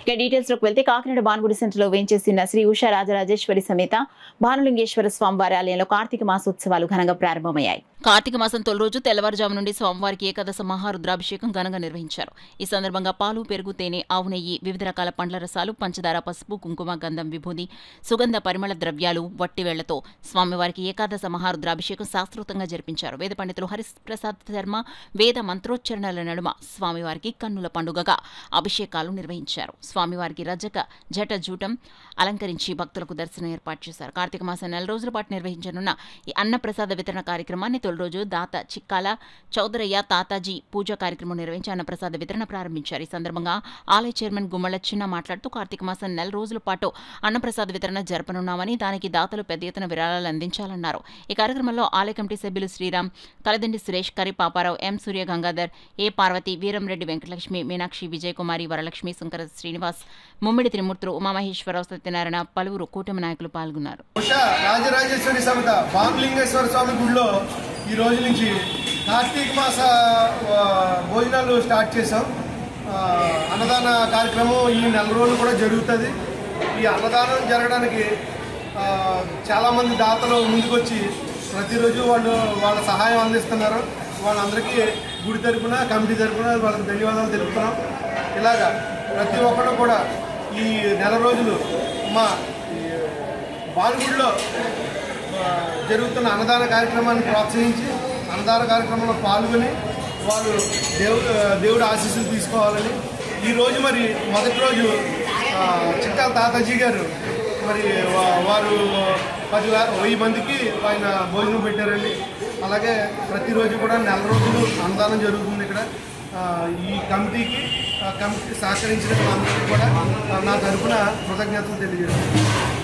ఇక డీటెయిల్స్ లోకి వెళ్తే కాకినాడ భానుగుడి సెంటర్లో వేంచేసిన శ్రీ ఉషా రాజరాజేశ్వరి సమేత భానులింగేశ్వర స్వామివారి ఆలయంలో కార్తీక మాసోత్సవాలు ఘనంగా ప్రారంభమయ్యాయి. కార్తీక మాసం తొలి రోజు తెల్లవారుజాము నుండి స్వామివారికి ఏకాదశ మహారుద్రాభిషేకం ఘనంగా నిర్వహించారు. ఈ సందర్భంగా పాలు, పెరుగు, తేనె, ఆవు నెయ్యి, వివిధ రకాల పండ్ల రసాలు, పంచదార, పసుపు, కుంకుమ, గంధం, విభూది, సుగంధ పరిమళ ద్రవ్యాలు, వట్టివేళ్లతో స్వామివారికి ఏకాదశ మహారుద్రాభిషేకం శాస్త్రోక్తంగా జరిపించారు. వేద పండితులు హరిప్రసాద్ శర్మ వేద మంత్రోచ్చరణల నడుమ స్వామివారికి కన్నుల పండుగగా అభిషేకాలు నిర్వహించారు. స్వామివారికి రజక జట జూటం అలంకరించి భక్తులకు దర్శనం ఏర్పాటు చేశారు. కార్తీక మాసం 4 రోజుల పాటు నిర్వహించనున్న ఈ అన్నప్రసాద వితరణ కార్యక్రమాన్ని తొలి రోజు దాత చిక్కాల చౌదరయ్య తాతాజీ పూజా కార్యక్రమం నిర్వహించి అన్నప్రసాద వితరణ ప్రారంభించారు. ఈ సందర్భంగా ఆలయ చైర్మన్ గుమ్మళ్ళ చిన్న మాట్లాడుతూ కార్తీక మాసం 4 రోజుల పాటు అన్నప్రసాద వితరణ జరపనున్నామని, దానికి దాతలు పెద్ద ఎత్తున విరాళాలు అందించాలన్నారు. ఈ కార్యక్రమంలో ఆలయ కమిటీ సభ్యులు శ్రీరామ్, కలదండి సురేష్, కరి పాపారావు, ఎం సూర్య గంగాధర్, ఏ పార్వతి, వీరంరెడ్డి, వెంకటలక్ష్మి, మీనాక్షి, విజయకుమారి, వరలక్ష్మి, శంకర శ్రీనివాస్, ముమ్మిడి త్రిమూర్తులు, ఉమామహేశ్వరరావు, సత్యనారాయణ, పలువురు కూటమి నాయకులు పాల్గొన్నారు. రాజరాజేశ్వరి సమేత భానులింగేశ్వర స్వామి గుడిలో ఈ రోజు నుంచి కార్తీక మాస భోజనాలు స్టార్ట్ చేసాం. అన్నదాన కార్యక్రమం ఈ 4 రోజులు కూడా జరుగుతుంది. ఈ అన్నదానం జరగడానికి చాలామంది దాతలు ముందుకొచ్చి ప్రతిరోజు వాళ్ళ సహాయం అందిస్తున్నారు. వాళ్ళందరికీ గుడి తరపున, కమిటీ తరపున వాళ్ళకి ధన్యవాదాలు తెలుపుతున్నాం. ఇలాగా ప్రతి ఒక్కరు కూడా ఈ 4 రోజులు మా భానుగుడిలో జరుగుతున్న అన్నదాన కార్యక్రమాన్ని ప్రోత్సహించి అన్నదాన కార్యక్రమంలో పాల్గొని వాళ్ళు దేవుడి ఆశీస్సులు తీసుకోవాలని ఈరోజు మరి మొదటి రోజు చిక్కాల తాతాజీ గారు మరి వారు 10,000 మందికి ఆయన భోజనం పెట్టారండి. అలాగే ప్రతిరోజు కూడా 4 రోజులు అన్నదానం జరుగుతుంది ఇక్కడ. ఈ కమిటీకి సహకరించిన అందరికీ కూడా నా తరఫున కృతజ్ఞతలు తెలియజేస్తున్నాను.